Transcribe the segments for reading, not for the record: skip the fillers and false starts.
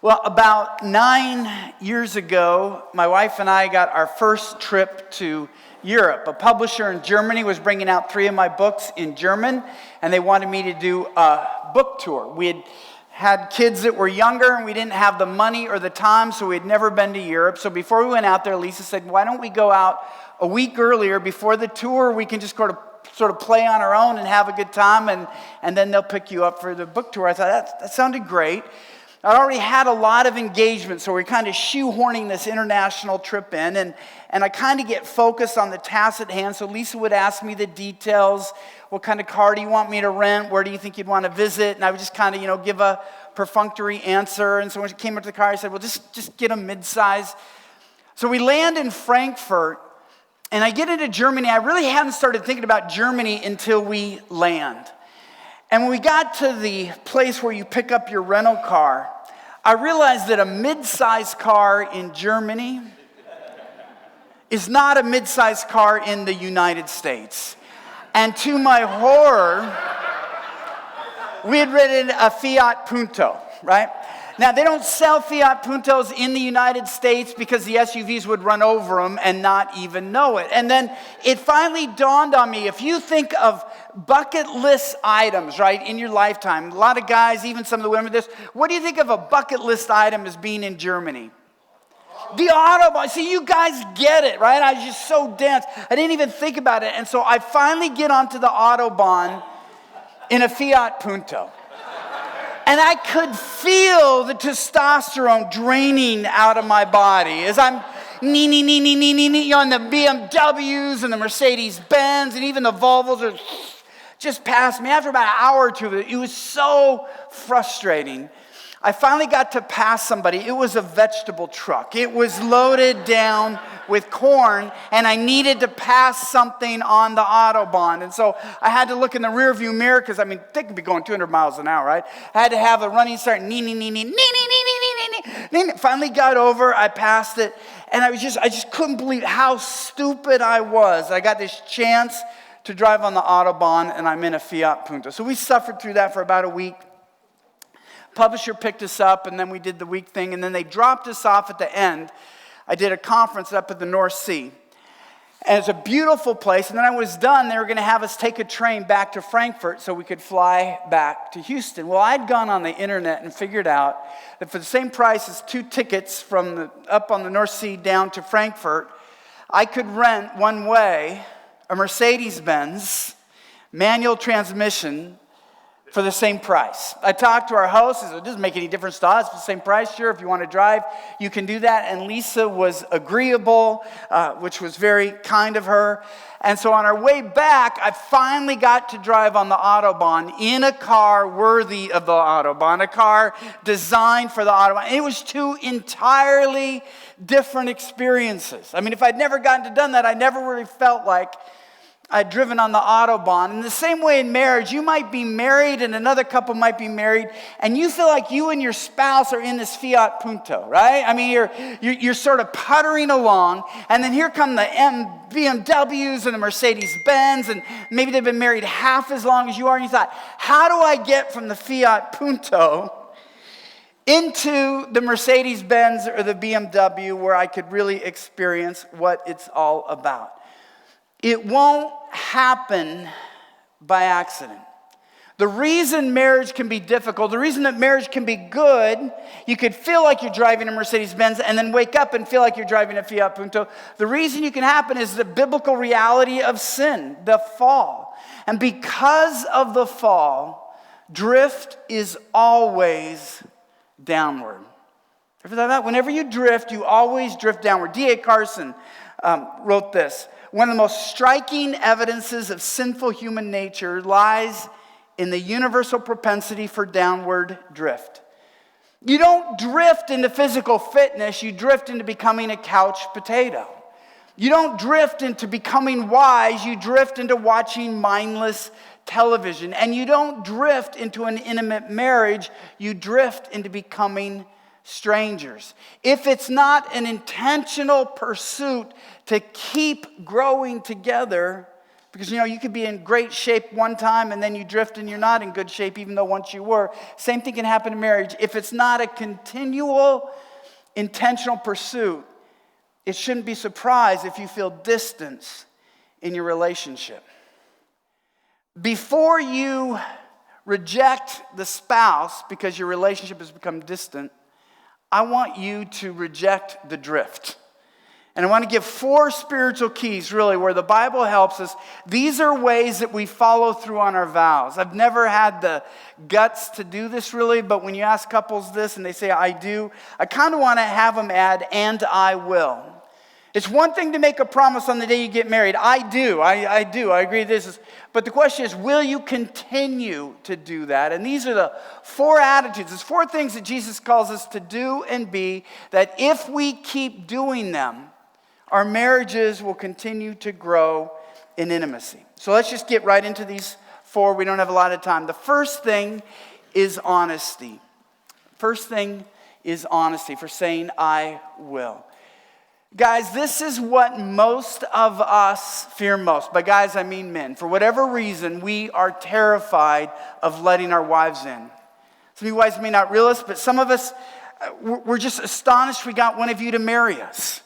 Well, about 9 years ago, my wife and I got our first trip to Europe. A publisher in Germany was bringing out 3 of my books in German, and they wanted me to do a book tour. We had kids that were younger, and we didn't have the money or the time, so we had never been to Europe. So before we went out there, Lisa said, why don't we go out a week earlier before the tour? We can just sort of play on our own and have a good time, and then they'll pick you up for the book tour. I thought, that sounded great. I already had a lot of engagement, so we're kind of shoehorning this international trip in, and I kind of get focused on the task at hand. So Lisa would ask me the details. What kind of car do you want me to rent? Where do you think you'd want to visit? And I would just kind of, give a perfunctory answer. And so when she came up to the car, I said, well, just get a midsize. So we land in Frankfurt, and I get into Germany. I really hadn't started thinking about Germany until we land. And when we got to the place where you pick up your rental car, I realized that a mid-sized car in Germany is not a mid-sized car in the United States. And to my horror, we had rented a Fiat Punto, right? Now, they don't sell Fiat Puntos in the United States because the SUVs would run over them and not even know it. And then it finally dawned on me, if you think of bucket list items, right, in your lifetime, a lot of guys, even some of the women, what do you think of a bucket list item as being in Germany? The Autobahn. See, you guys get it, right? I was just so dense. I didn't even think about it. And so I finally get onto the Autobahn in a Fiat Punto. And I could feel the testosterone draining out of my body as I'm on the BMWs and the Mercedes Benz, and even the Volvos are just past me. After about an hour or two, it was so frustrating. I finally got to pass somebody. It was a vegetable truck. It was loaded down with corn, and I needed to pass something on the Autobahn. And so I had to look in the rearview mirror because, they could be going 200 miles an hour, right? I had to have a running start. Finally got over. I passed it, and I just couldn't believe how stupid I was. I got this chance to drive on the Autobahn, and I'm in a Fiat Punto. So we suffered through that for about a week. Publisher picked us up, and then we did the week thing, and then they dropped us off at the end. I did a conference up at the North Sea, and it's a beautiful place. And then I was done. They were going to have us take a train back to Frankfurt so we could fly back to Houston. Well, I'd gone on the internet and figured out that for the same price as 2 tickets from up on the North Sea down to Frankfurt, I could rent one way a Mercedes-Benz manual transmission for the same price. I talked to our host. I said, it doesn't make any difference to us. It's the same price. Sure, if you want to drive, you can do that. And Lisa was agreeable, which was very kind of her. And so on our way back, I finally got to drive on the Autobahn in a car worthy of the Autobahn, a car designed for the Autobahn. It was 2 entirely different experiences. If I'd never gotten to done that, I never really felt like I'd driven on the Autobahn. In the same way in marriage, you might be married and another couple might be married, and you feel like you and your spouse are in this Fiat Punto, right? You're sort of puttering along, and then here come the BMWs and the Mercedes Benz, and maybe they've been married half as long as you are, and you thought, how do I get from the Fiat Punto into the Mercedes Benz or the BMW where I could really experience what it's all about? It won't happen by accident. The reason marriage can be difficult, the reason that marriage can be good, you could feel like you're driving a Mercedes-Benz and then wake up and feel like you're driving a Fiat Punto. The reason you can happen is the biblical reality of sin, the fall. And because of the fall, drift is always downward. Ever thought that? Whenever you drift, you always drift downward. D.A. Carson wrote this. One of the most striking evidences of sinful human nature lies in the universal propensity for downward drift. You don't drift into physical fitness, you drift into becoming a couch potato. You don't drift into becoming wise, you drift into watching mindless television. And you don't drift into an intimate marriage, you drift into becoming strangers. If it's not an intentional pursuit to keep growing together, Because, you could be in great shape one time and then you drift and you're not in good shape even though once you were. Same thing can happen in marriage. If it's not a continual, intentional pursuit, it shouldn't be surprised if you feel distance in your relationship. Before you reject the spouse because your relationship has become distant, I want you to reject the drift. And I want to give 4 spiritual keys, really, where the Bible helps us. These are ways that we follow through on our vows. I've never had the guts to do this, really, but when you ask couples this and they say, I do, I kind of want to have them add, and I will. It's one thing to make a promise on the day you get married. I do. I agree this is. But the question is, will you continue to do that? And these are the 4 attitudes. It's 4 things that Jesus calls us to do and be, that if we keep doing them, our marriages will continue to grow in intimacy. So let's just get right into these 4. We don't have a lot of time. The first thing is honesty. First thing is honesty, for saying, I will. Guys, this is what most of us fear most. By guys, I mean men. For whatever reason, we are terrified of letting our wives in. Some of you wives may not realize, but some of us, we're just astonished we got one of you to marry us.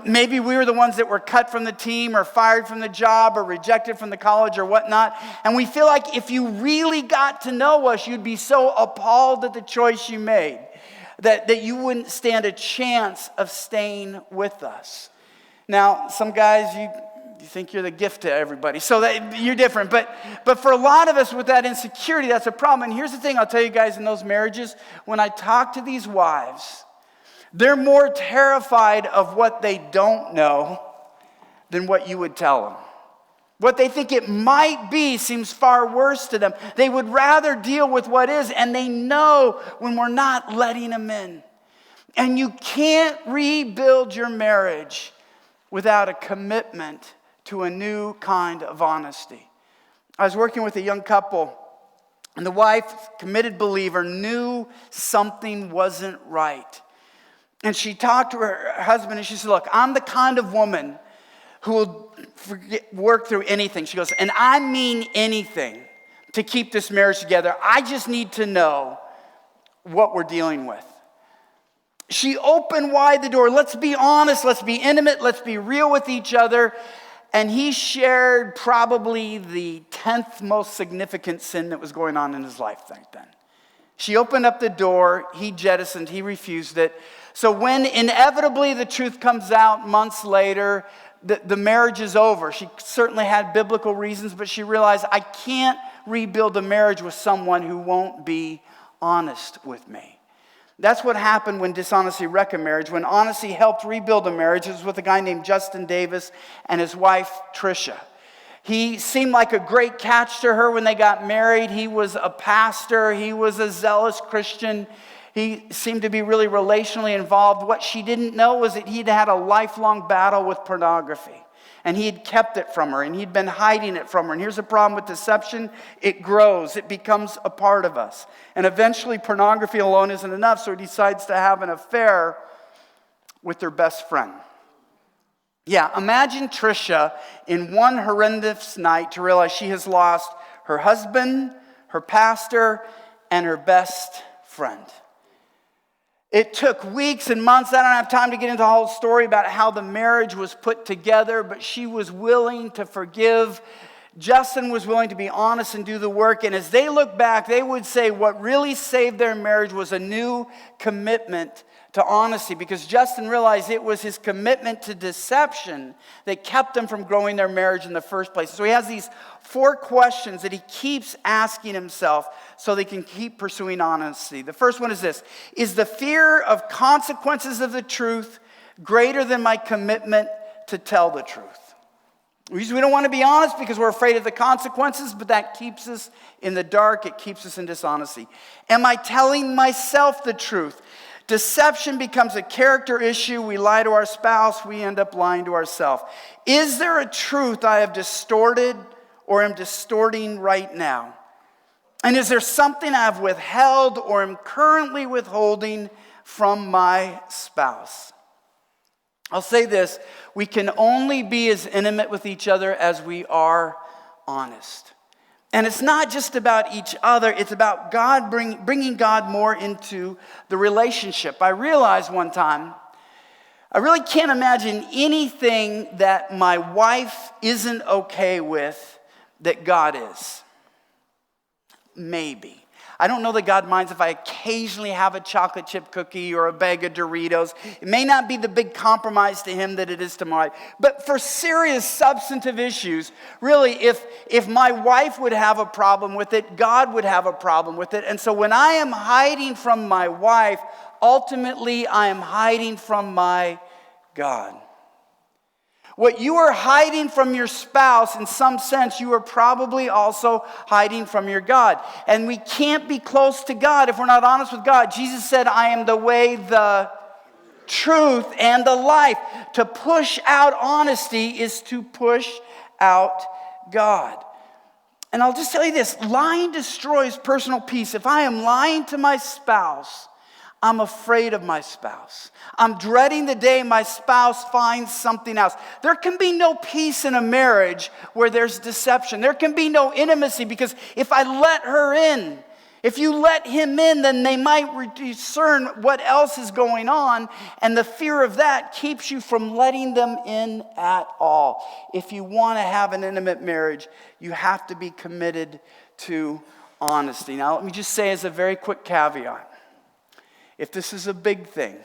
Maybe we were the ones that were cut from the team or fired from the job or rejected from the college or whatnot. And we feel like if you really got to know us, you'd be so appalled at the choice you made that you wouldn't stand a chance of staying with us. Now, some guys, you think you're the gift to everybody, so that you're different. But for a lot of us with that insecurity, that's a problem. And here's the thing I'll tell you guys in those marriages, when I talk to these wives, they're more terrified of what they don't know than what you would tell them. What they think it might be seems far worse to them. They would rather deal with what is, and they know when we're not letting them in. And you can't rebuild your marriage without a commitment to a new kind of honesty. I was working with a young couple, and the wife, committed believer, knew something wasn't right. And she talked to her husband and she said, look, I'm the kind of woman who will work through anything. She goes, and I mean anything to keep this marriage together. I just need to know what we're dealing with. She opened wide the door. Let's be honest. Let's be intimate. Let's be real with each other. And he shared probably the 10th most significant sin that was going on in his life back then. She opened up the door. He jettisoned. He refused it. So when inevitably the truth comes out months later, the marriage is over. She certainly had biblical reasons, but she realized, I can't rebuild a marriage with someone who won't be honest with me. That's what happened when dishonesty wrecked a marriage. When honesty helped rebuild a marriage, it was with a guy named Justin Davis and his wife, Tricia. He seemed like a great catch to her when they got married. He was a pastor. He was a zealous Christian. He seemed to be really relationally involved. What she didn't know was that he'd had a lifelong battle with pornography. And he had kept it from her, and he'd been hiding it from her. And here's the problem with deception. It grows. It becomes a part of us. And eventually pornography alone isn't enough, so he decides to have an affair with their best friend. Yeah, imagine Tricia in one horrendous night to realize she has lost her husband, her pastor, and her best friend. It took weeks and months. I don't have time to get into the whole story about how the marriage was put together, but she was willing to forgive. Justin was willing to be honest and do the work. And as they look back, they would say what really saved their marriage was a new commitment to honesty, because Justin realized it was his commitment to deception that kept them from growing their marriage in the first place. So he has these 4 questions that he keeps asking himself so they can keep pursuing honesty. The first one is this: is the fear of consequences of the truth greater than my commitment to tell the truth? We don't want to be honest because we're afraid of the consequences, but that keeps us in the dark. It keeps us in dishonesty. Am I telling myself the truth? Deception becomes a character issue. We lie to our spouse. We end up lying to ourselves. Is there a truth I have distorted or am distorting right now? And is there something I've withheld or am currently withholding from my spouse? I'll say this, we can only be as intimate with each other as we are honest. And it's not just about each other, it's about God bringing God more into the relationship. I realized one time, I really can't imagine anything that my wife isn't okay with that God is. Maybe. I don't know that God minds if I occasionally have a chocolate chip cookie or a bag of Doritos. It may not be the big compromise to him that it is to my wife. But for serious substantive issues, really, if my wife would have a problem with it, God would have a problem with it. And so when I am hiding from my wife, ultimately I am hiding from my God. What you are hiding from your spouse, in some sense, you are probably also hiding from your God. And we can't be close to God if we're not honest with God. Jesus said, I am the way, the truth, and the life. To push out honesty is to push out God. And I'll just tell you this, lying destroys personal peace. If I am lying to my spouse, I'm afraid of my spouse. I'm dreading the day my spouse finds something else. There can be no peace in a marriage where there's deception. There can be no intimacy because if I let her in, if you let him in, then they might discern what else is going on. And the fear of that keeps you from letting them in at all. If you want to have an intimate marriage, you have to be committed to honesty. Now, let me just say as a very quick caveat. If this is a big thing,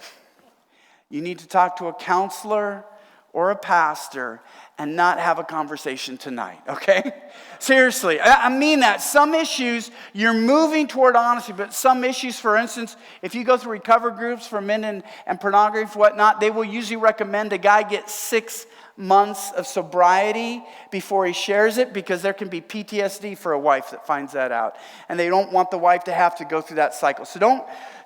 you need to talk to a counselor or a pastor and not have a conversation tonight, okay? Seriously, I mean that. Some issues, you're moving toward honesty, but some issues, for instance, if you go through recovery groups for men and pornography and whatnot, they will usually recommend a guy get 6 months of sobriety before he shares it because there can be PTSD for a wife that finds that out. And they don't want the wife to have to go through that cycle. So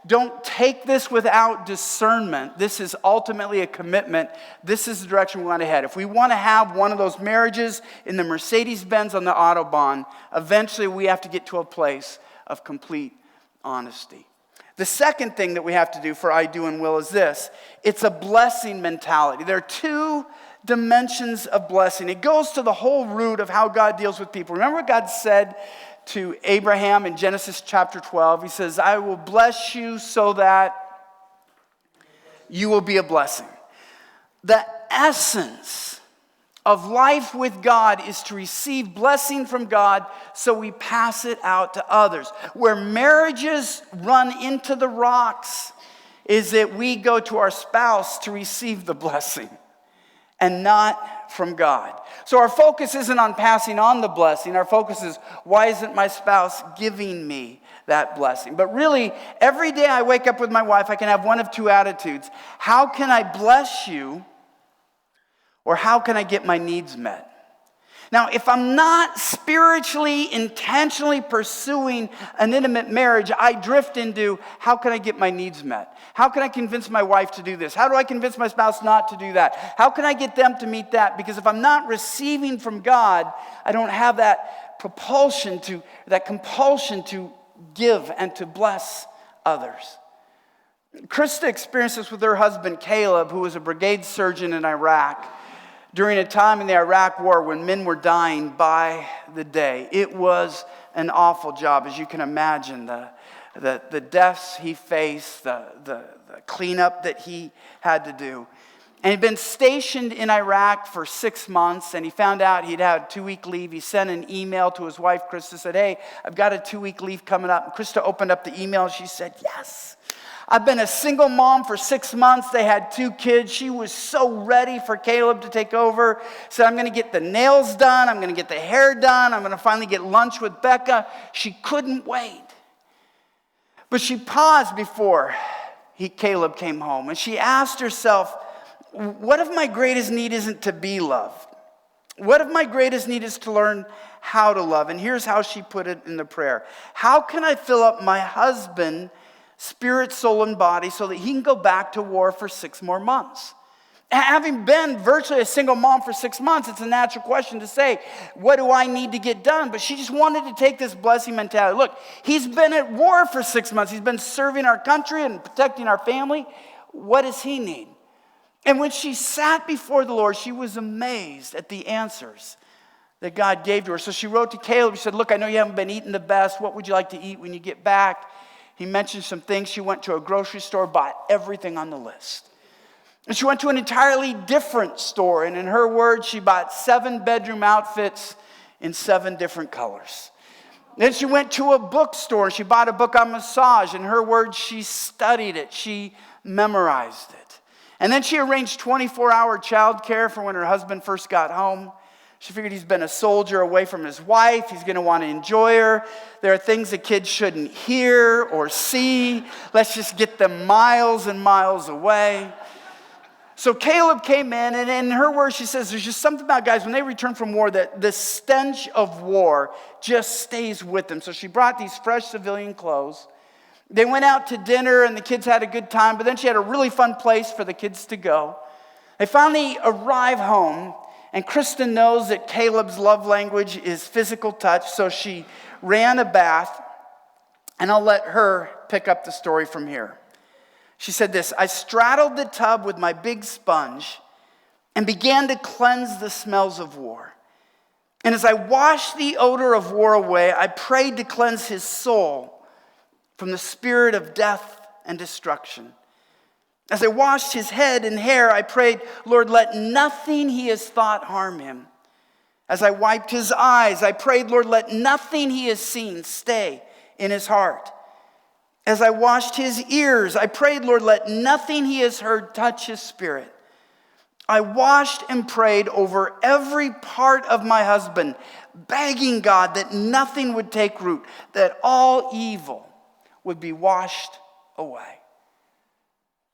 don't take this without discernment. This is ultimately a commitment. This is the direction we want to head. If we want to have one of those marriages in the Mercedes-Benz on the Autobahn, eventually we have to get to a place of complete honesty. The second thing that we have to do for I do and will is this. It's a blessing mentality. There are 2 dimensions of blessing. It goes to the whole root of how God deals with people. Remember what God said to Abraham in Genesis chapter 12. He says, I will bless you so that you will be a blessing. The essence of life with God is to receive blessing from God so we pass it out to others. Where marriages run into the rocks is that we go to our spouse to receive the blessing and not from God. So our focus isn't on passing on the blessing. Our focus is, why isn't my spouse giving me that blessing? But really, every day I wake up with my wife, I can have one of 2 attitudes. How can I bless you? Or how can I get my needs met? Now, if I'm not spiritually, intentionally pursuing an intimate marriage, I drift into, how can I get my needs met? How can I convince my wife to do this? How do I convince my spouse not to do that? How can I get them to meet that? Because if I'm not receiving from God, I don't have that compulsion to give and to bless others. Krista experienced this with her husband, Caleb, who was a brigade surgeon in Iraq. During a time in the Iraq War when men were dying by the day. It was an awful job, as you can imagine. The deaths he faced, the cleanup that he had to do. And he'd been stationed in Iraq for 6 months, and he found out he'd had a 2-week leave. He sent an email to his wife, Krista, said, hey, I've got a 2-week leave coming up. And Krista opened up the email, and she said, yes. I've been a single mom for 6 months. They had 2 kids. She was so ready for Caleb to take over. Said, I'm going to get the nails done. I'm going to get the hair done. I'm going to finally get lunch with Becca. She couldn't wait. But she paused before Caleb came home. And she asked herself, what if my greatest need isn't to be loved? What if my greatest need is to learn how to love? And here's how she put it in the prayer. How can I fill up my husband spirit, soul, and body so that he can go back to war for 6 more months? Having been virtually a single mom for 6 months, it's a natural question to say, what do I need to get done? But she just wanted to take this blessing mentality. Look, he's been at war for 6 months. He's been serving our country and protecting our family. What does he need? And when she sat before the Lord, she was amazed at the answers that God gave to her. So she wrote to Caleb. She said, look, I know you haven't been eating the best. What would you like to eat when you get back? He mentioned some things. She went to a grocery store, bought everything on the list. And she went to an entirely different store. And in her words, she bought 7 bedroom outfits in 7 different colors. Then she went to a bookstore and she bought a book on massage. In her words, she studied it. She memorized it. And then she arranged 24-hour childcare for when her husband first got home. She figured he's been a soldier away from his wife. He's going to want to enjoy her. There are things the kids shouldn't hear or see. Let's just get them miles and miles away. So Caleb came in, and in her words, she says, there's just something about guys, when they return from war, that the stench of war just stays with them. So she brought these fresh civilian clothes. They went out to dinner, and the kids had a good time, but then she had a really fun place for the kids to go. They finally arrive home, and Kristen knows that Caleb's love language is physical touch, so she ran a bath, and I'll let her pick up the story from here. She said this, I straddled the tub with my big sponge and began to cleanse the smells of war. And as I washed the odor of war away, I prayed to cleanse his soul from the spirit of death and destruction. As I washed his head and hair, I prayed, Lord, let nothing he has thought harm him. As I wiped his eyes, I prayed, Lord, let nothing he has seen stay in his heart. As I washed his ears, I prayed, Lord, let nothing he has heard touch his spirit. I washed and prayed over every part of my husband, begging God that nothing would take root, that all evil would be washed away.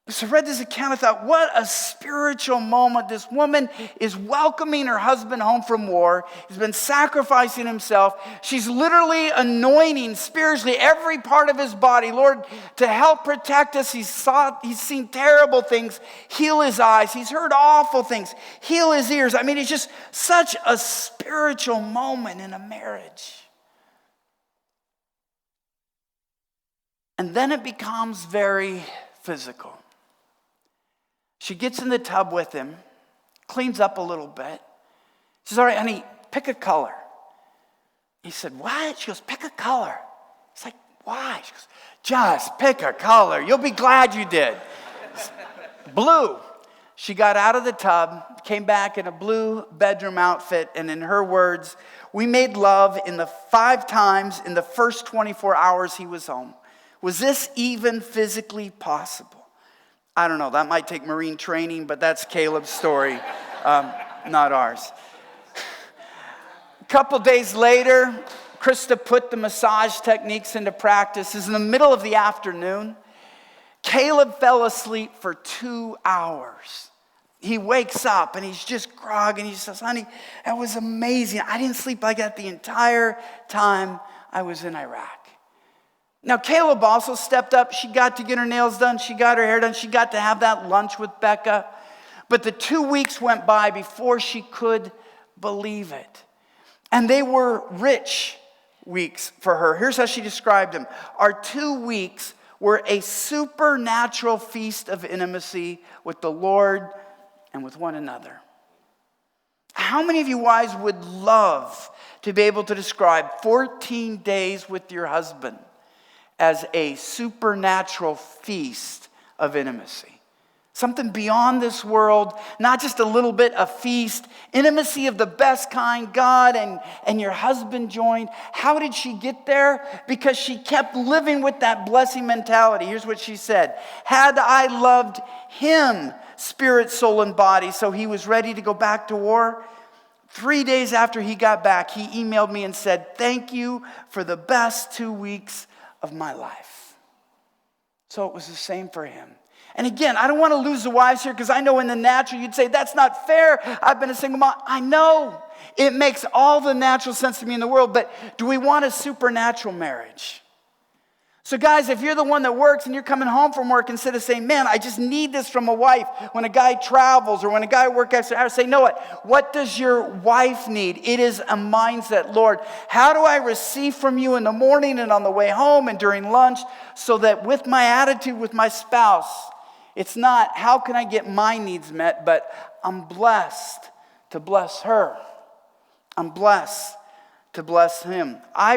So I read this account, I thought, what a spiritual moment. This woman is welcoming her husband home from war. He's been sacrificing himself. She's literally anointing spiritually every part of his body. Lord, to help protect us, he's seen terrible things. Heal his eyes. He's heard awful things. Heal his ears. I mean, it's just such a spiritual moment in a marriage. And then it becomes very physical. She gets in the tub with him, cleans up a little bit. She says, all right, honey, pick a color. He said, what? She goes, pick a color. He's like, why? She goes, just pick a color. You'll be glad you did. Blue. She got out of the tub, came back in a blue bedroom outfit, and in her words, we made love in the 5 times in the first 24 hours he was home. Was this even physically possible? I don't know, that might take Marine training, but that's Caleb's story, not ours. A couple days later, Krista put the massage techniques into practice. It's in the middle of the afternoon. Caleb fell asleep for 2 hours. He wakes up and he's just groggy and he says, honey, that was amazing. I didn't sleep like that the entire time I was in Iraq. Now, Caleb also stepped up. She got to get her nails done. She got her hair done. She got to have that lunch with Becca. But the 2 weeks went by before she could believe it. And they were rich weeks for her. Here's how she described them. Our 2 weeks were a supernatural feast of intimacy with the Lord and with one another. How many of you wives would love to be able to describe 14 days with your husband as a supernatural feast of intimacy? Something beyond this world, not just a little bit, a feast. Intimacy of the best kind, God and your husband joined. How did she get there? Because she kept living with that blessing mentality. Here's what she said. Had I loved him, spirit, soul, and body, so he was ready to go back to war, 3 days after he got back, he emailed me and said, thank you for the best 2 weeks of my life. So it was the same for him. And again, I don't want to lose the wives here because I know in the natural you'd say, that's not fair. I've been a single mom. I know. It makes all the natural sense to me in the world, but do we want a supernatural marriage? So guys, if you're the one that works and you're coming home from work, instead of saying, man, I just need this from a wife, when a guy travels or when a guy works extra hours, say, know what does your wife need? It is a mindset. Lord, how do I receive from you in the morning and on the way home and during lunch so that with my attitude with my spouse, It's not, how can I get my needs met, but I'm blessed to bless her. I'm blessed to bless him. I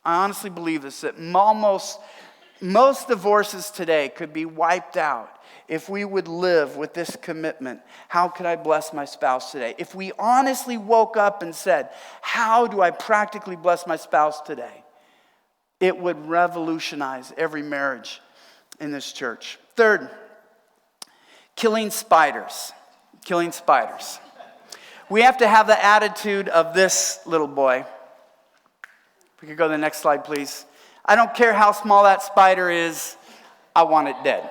honestly believe this, that most divorces today could be wiped out if we would live with this commitment. How could I bless my spouse today? If we honestly woke up and said, how do I practically bless my spouse today? It would revolutionize every marriage in this church. Third, killing spiders. Killing spiders. We have to have the attitude of this little boy. If we could go to the next slide, please. I don't care how small that spider is, I want it dead.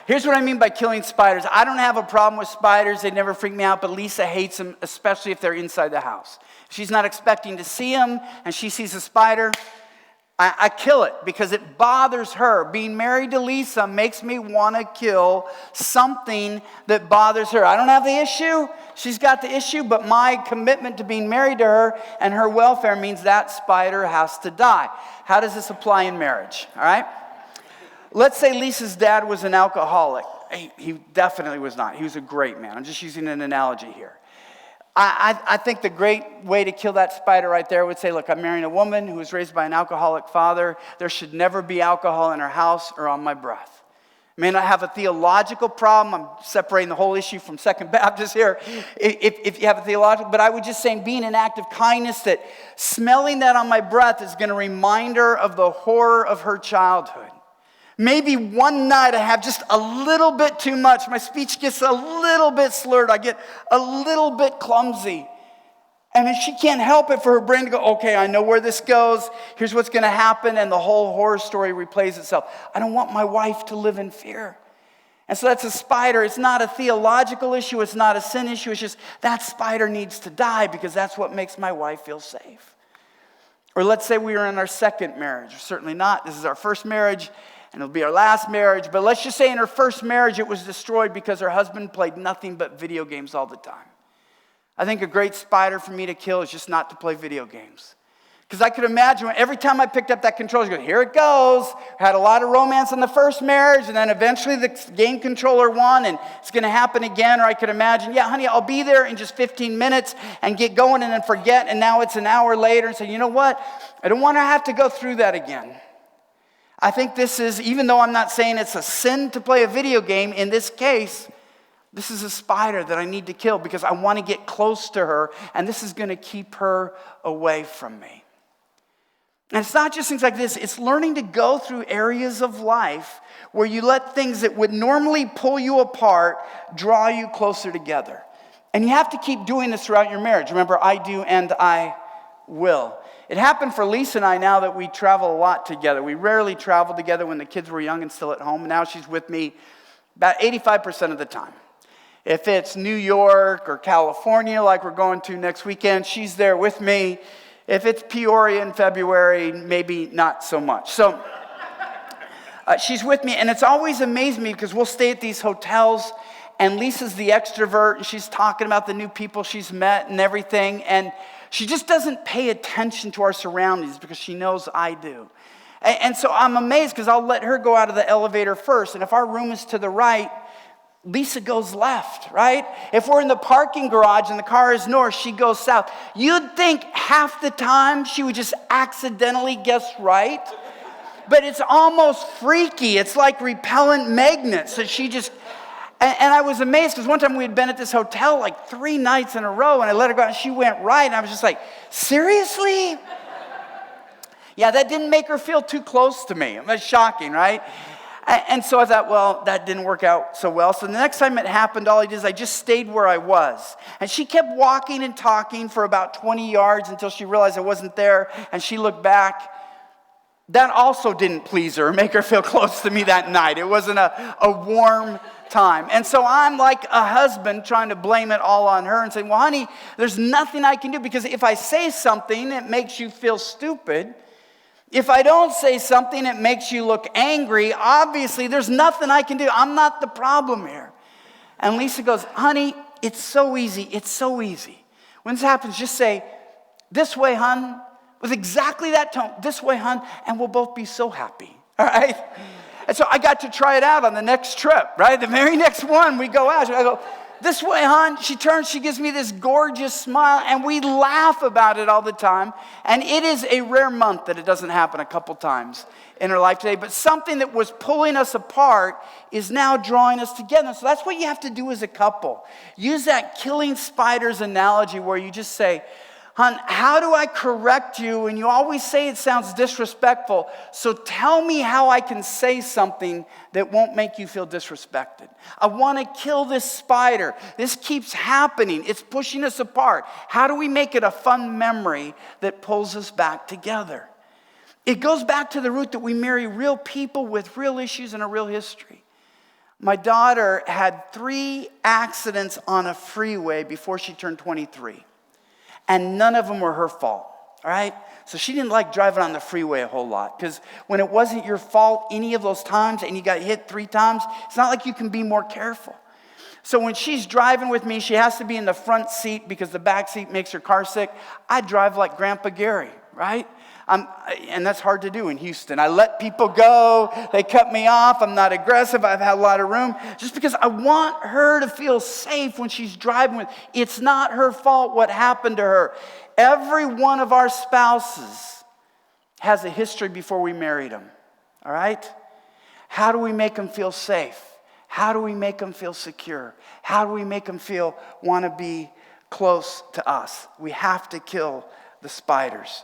Here's what I mean by killing spiders. I don't have a problem with spiders. They never freak me out, but Lisa hates them, especially if they're inside the house. She's not expecting to see them, and she sees a spider, I kill it because it bothers her. Being married to Lisa makes me want to kill something that bothers her. I don't have the issue. She's got the issue, but my commitment to being married to her and her welfare means that spider has to die. How does this apply in marriage? All right? Let's say Lisa's dad was an alcoholic. He definitely was not. He was a great man. I'm just using an analogy here. I think the great way to kill that spider right there would say, look, I'm marrying a woman who was raised by an alcoholic father. There should never be alcohol in her house or on my breath. I may not have a theological problem. I'm separating the whole issue from Second Baptist here. If you have a theological, but I would just say being an act of kindness that smelling that on my breath is going to remind her of the horror of her childhood. Maybe one night I have just a little bit too much. My speech gets a little bit slurred. I get a little bit clumsy. And if she can't help it for her brain to go, okay, I know where this goes. Here's what's going to happen. And the whole horror story replays itself. I don't want my wife to live in fear. And so that's a spider. It's not a theological issue. It's not a sin issue. It's just that spider needs to die because that's what makes my wife feel safe. Or let's say we are in our second marriage. Certainly not. This is our first marriage. And it'll be our last marriage. But let's just say in her first marriage, it was destroyed because her husband played nothing but video games all the time. I think a great spider for me to kill is just not to play video games. Because I could imagine every time I picked up that controller, I go, here it goes. Had a lot of romance in the first marriage, and then eventually the game controller won, and it's going to happen again. Or I could imagine, yeah, honey, I'll be there in just 15 minutes and get going and then forget, and now it's an hour later and say, you know what? I don't want to have to go through that again. I think this is, even though I'm not saying it's a sin to play a video game, in this case, this is a spider that I need to kill because I want to get close to her, and this is going to keep her away from me. And it's not just things like this. It's learning to go through areas of life where you let things that would normally pull you apart draw you closer together. And you have to keep doing this throughout your marriage. Remember, I do and I will. It happened for Lisa and I now that we travel a lot together. We rarely traveled together when the kids were young and still at home. Now she's with me about 85% of the time. If it's New York or California like we're going to next weekend, she's there with me. If it's Peoria in February, maybe not so much. So she's with me, and it's always amazed me because we'll stay at these hotels, and Lisa's the extrovert, and she's talking about the new people she's met and everything, and she just doesn't pay attention to our surroundings because she knows I do. And so I'm amazed because I'll let her go out of the elevator first. And if our room is to the right, Lisa goes left, right? If we're in the parking garage and the car is north, she goes south. You'd think half the time she would just accidentally guess right. But it's almost freaky. It's like repellent magnets. So she just... And I was amazed because one time we had been at this hotel like 3 nights in a row, and I let her go out and she went right, and I was just like, seriously? Yeah, that didn't make her feel too close to me. It was shocking, right? And so I thought, well, that didn't work out so well. So the next time it happened, all I did is I just stayed where I was. And she kept walking and talking for about 20 yards until she realized I wasn't there, and she looked back. That also didn't please her, make her feel close to me that night. It wasn't a warm time. And so I'm like a husband trying to blame it all on her and saying, well, honey, there's nothing I can do because if I say something, it makes you feel stupid. If I don't say something, it makes you look angry. Obviously, there's nothing I can do. I'm not the problem here. And Lisa goes, honey, it's so easy. It's so easy. When this happens, just say, this way, hon, with exactly that tone, this way, hon, and we'll both be so happy. All right? And so I got to try it out on the next trip, right? The very next one we go out. I go, this way, hon. She turns, she gives me this gorgeous smile, and we laugh about it all the time. And it is a rare month that it doesn't happen a couple times in her life today. But something that was pulling us apart is now drawing us together. So that's what you have to do as a couple. Use that killing spiders analogy where you just say, hon, how do I correct you? And you always say it sounds disrespectful. So tell me how I can say something that won't make you feel disrespected. I want to kill this spider. This keeps happening. It's pushing us apart. How do we make it a fun memory that pulls us back together? It goes back to the root that we marry real people with real issues and a real history. My daughter had 3 accidents on a freeway before she turned 23. And none of them were her fault, all right? So she didn't like driving on the freeway a whole lot, because when it wasn't your fault any of those times and you got hit 3 times, it's not like you can be more careful. So when she's driving with me, she has to be in the front seat because the back seat makes her car sick. I drive like Grandpa Gary, right? And that's hard to do in Houston. I let people go. They cut me off. I'm not aggressive. I've had a lot of room. Just because I want her to feel safe when she's driving with. It's not her fault what happened to her. Every one of our spouses has a history before we married them. All right? How do we make them feel safe? How do we make them feel secure? How do we make them feel want to be close to us? We have to kill the spiders.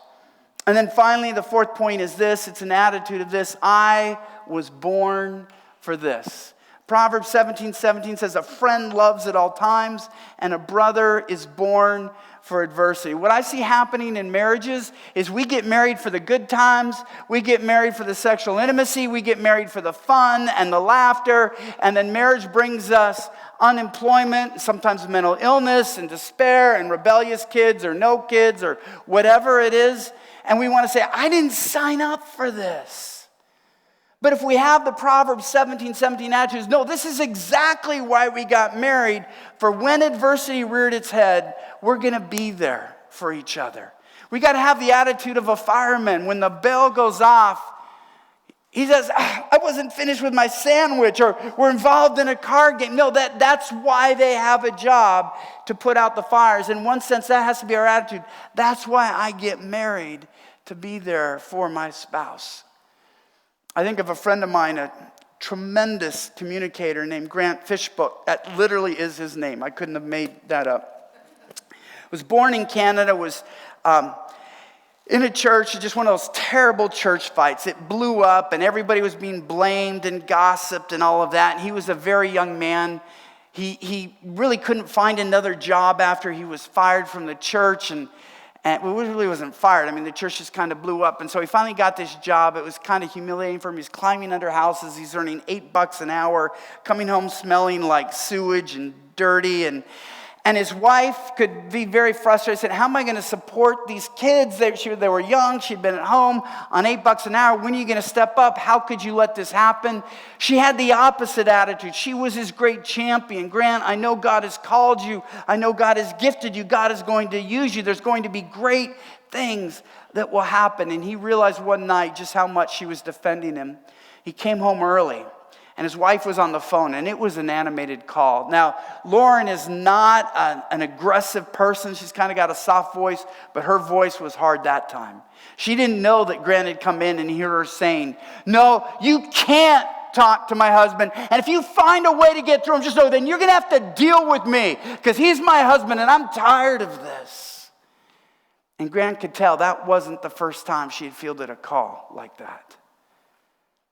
And then finally, the 4th point is this. It's an attitude of this. I was born for this. Proverbs 17:17 says, a friend loves at all times, and a brother is born for adversity. What I see happening in marriages is we get married for the good times, we get married for the sexual intimacy, we get married for the fun and the laughter, and then marriage brings us unemployment, sometimes mental illness and despair and rebellious kids or no kids or whatever it is. And we want to say, I didn't sign up for this. But if we have the Proverbs 17:17 attitudes, no, this is exactly why we got married. For when adversity reared its head, we're going to be there for each other. We got to have the attitude of a fireman. When the bell goes off, he says, I wasn't finished with my sandwich, or we're involved in a card game. No, that's why they have a job, to put out the fires. In one sense, that has to be our attitude. That's why I get married, to be there for my spouse. I think of a friend of mine, a tremendous communicator named Grant Fishbook. That literally is his name. I couldn't have made that up. Was born in Canada, was in a church, just one of those terrible church fights. It blew up and everybody was being blamed and gossiped and all of that. And he was a very young man. He really couldn't find another job after he was fired from the church. And well, he really wasn't fired. I mean, the church just kind of blew up. And so he finally got this job. It was kind of humiliating for him. He's climbing under houses. He's earning $8 an hour, coming home smelling like sewage and dirty. And his wife could be very frustrated. Said, how am I going to support these kids? They were young. She'd been at home on $8 an hour. When are you going to step up? How could you let this happen? She had the opposite attitude. She was his great champion. Grant, I know God has called you. I know God has gifted you. God is going to use you. There's going to be great things that will happen. And he realized one night just how much she was defending him. He came home early. And his wife was on the phone, and it was an animated call. Now, Lauren is not an aggressive person. She's kind of got a soft voice, but her voice was hard that time. She didn't know that Grant had come in and hear her saying, no, you can't talk to my husband. And if you find a way to get through him, just know then you're going to have to deal with me, because he's my husband, and I'm tired of this. And Grant could tell that wasn't the first time she had fielded a call like that.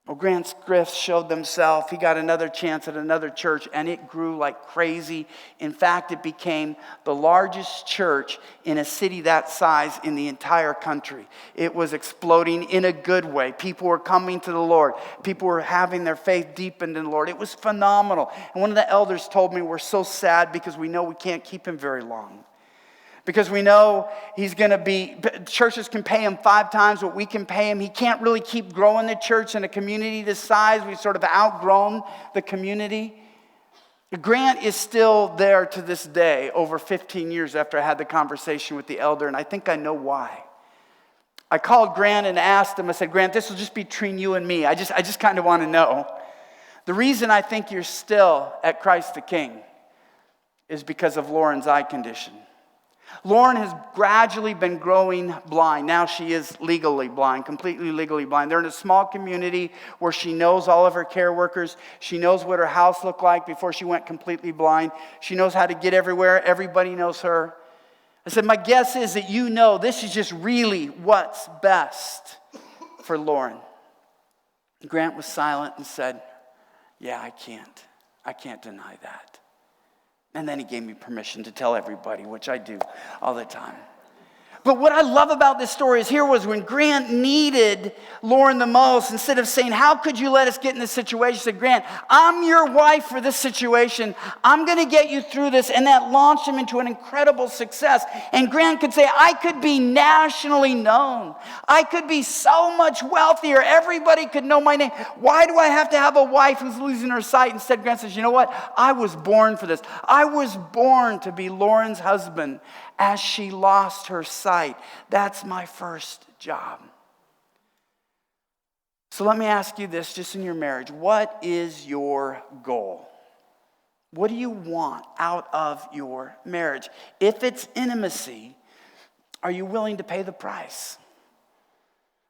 Well, Grant's gifts showed themselves. He got another chance at another church, and it grew like crazy. In fact, it became the largest church in a city that size in the entire country. It was exploding in a good way. People were coming to the Lord. People were having their faith deepened in the Lord. It was phenomenal. And one of the elders told me, we're so sad because we know we can't keep him very long. Because we know he's going to be, churches can pay him 5 times what we can pay him. He can't really keep growing the church in a community this size. We've sort of outgrown the community. Grant is still there to this day, over 15 years after I had the conversation with the elder, and I think I know why. I called Grant and asked him, I said, Grant, this will just be between you and me. I just kind of want to know. The reason I think you're still at Christ the King is because of Lauren's eye condition. Lauren has gradually been growing blind. Now she is legally blind, completely legally blind. They're in a small community where she knows all of her care workers. She knows what her house looked like before she went completely blind. She knows how to get everywhere. Everybody knows her. I said, my guess is that you know this is just really what's best for Lauren. Grant was silent and said, yeah, I can't deny that. And then he gave me permission to tell everybody, which I do all the time. But what I love about this story is here was when Grant needed Lauren the most, instead of saying, how could you let us get in this situation? He said, Grant, I'm your wife for this situation. I'm going to get you through this. And that launched him into an incredible success. And Grant could say, I could be nationally known. I could be so much wealthier. Everybody could know my name. Why do I have to have a wife who's losing her sight? Instead, Grant says, you know what? I was born for this. I was born to be Lauren's husband as she lost her sight. That's my first job. So let me ask you this, just in your marriage. What is your goal? What do you want out of your marriage? If it's intimacy, are you willing to pay the price?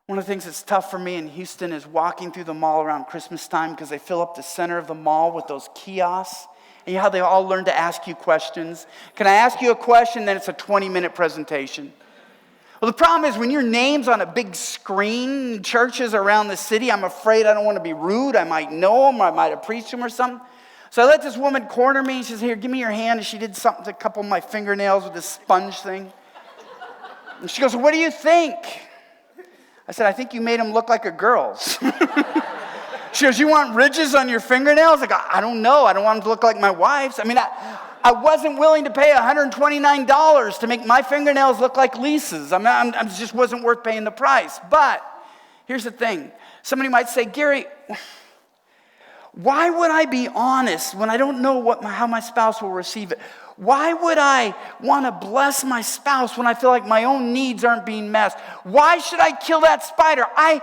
One of the things that's tough for me in Houston is walking through the mall around Christmas time because they fill up the center of the mall with those kiosks. And you know how they all learn to ask you questions? Can I ask you a question? Then it's a 20-minute presentation. Well, the problem is when your name's on a big screen in churches around the city, I'm afraid I don't want to be rude. I might know him or I might have preached him or something. So I let this woman corner me. She says, here, give me your hand. And she did something to a couple of my fingernails with this sponge thing. And she goes, what do you think? I said, I think you made them look like a girl's. She goes, you want ridges on your fingernails? Like, I don't know. I don't want them to look like my wife's. I mean, I wasn't willing to pay $129 to make my fingernails look like Lisa's. I mean, I just wasn't worth paying the price. But here's the thing. Somebody might say, Gary, why would I be honest when I don't know how my spouse will receive it? Why would I want to bless my spouse when I feel like my own needs aren't being met? Why should I kill that spider? I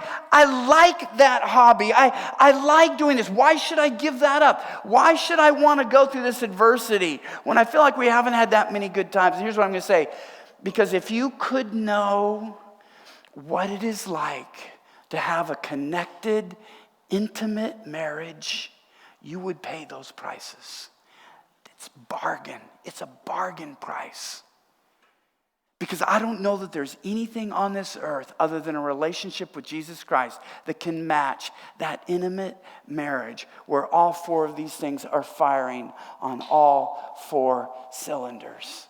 like that hobby. I like doing this. Why should I give that up? Why should I want to go through this adversity when I feel like we haven't had that many good times? And here's what I'm going to say. Because if you could know what it is like to have a connected, intimate marriage, you would pay those prices. It's bargain. It's a bargain price. Because I don't know that there's anything on this earth other than a relationship with Jesus Christ that can match that intimate marriage where all four of these things are firing on all four cylinders.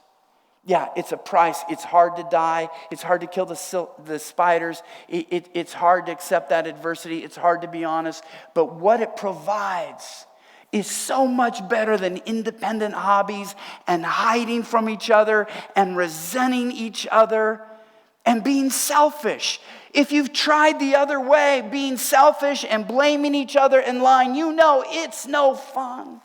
Yeah, it's a price. It's hard to die. It's hard to kill the spiders. It's hard to accept that adversity. It's hard to be honest. But what it provides is so much better than independent hobbies and hiding from each other and resenting each other and being selfish. If you've tried the other way, being selfish and blaming each other and lying, you know it's no fun.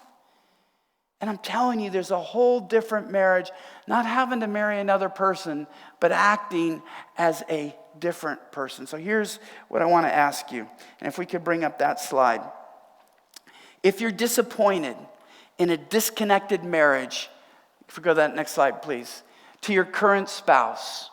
And I'm telling you, there's a whole different marriage, not having to marry another person, but acting as a different person. So here's what I want to ask you. And if we could bring up that slide. If you're disappointed in a disconnected marriage, if we go to that next slide, please, to your current spouse,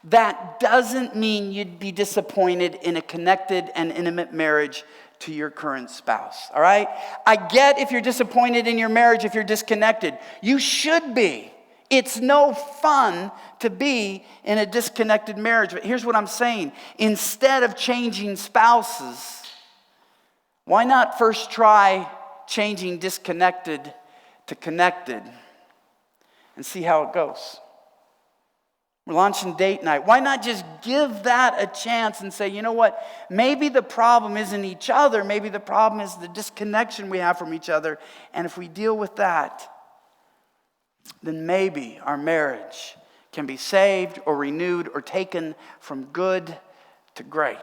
that doesn't mean you'd be disappointed in a connected and intimate marriage to your current spouse, all right? I get if you're disappointed in your marriage, if you're disconnected. You should be. It's no fun to be in a disconnected marriage. But here's what I'm saying. Instead of changing spouses, why not first try changing disconnected to connected and see how it goes? We're launching date night. Why not just give that a chance and say, you know what? Maybe the problem isn't each other. Maybe the problem is the disconnection we have from each other. And if we deal with that, then maybe our marriage can be saved or renewed or taken from good to great.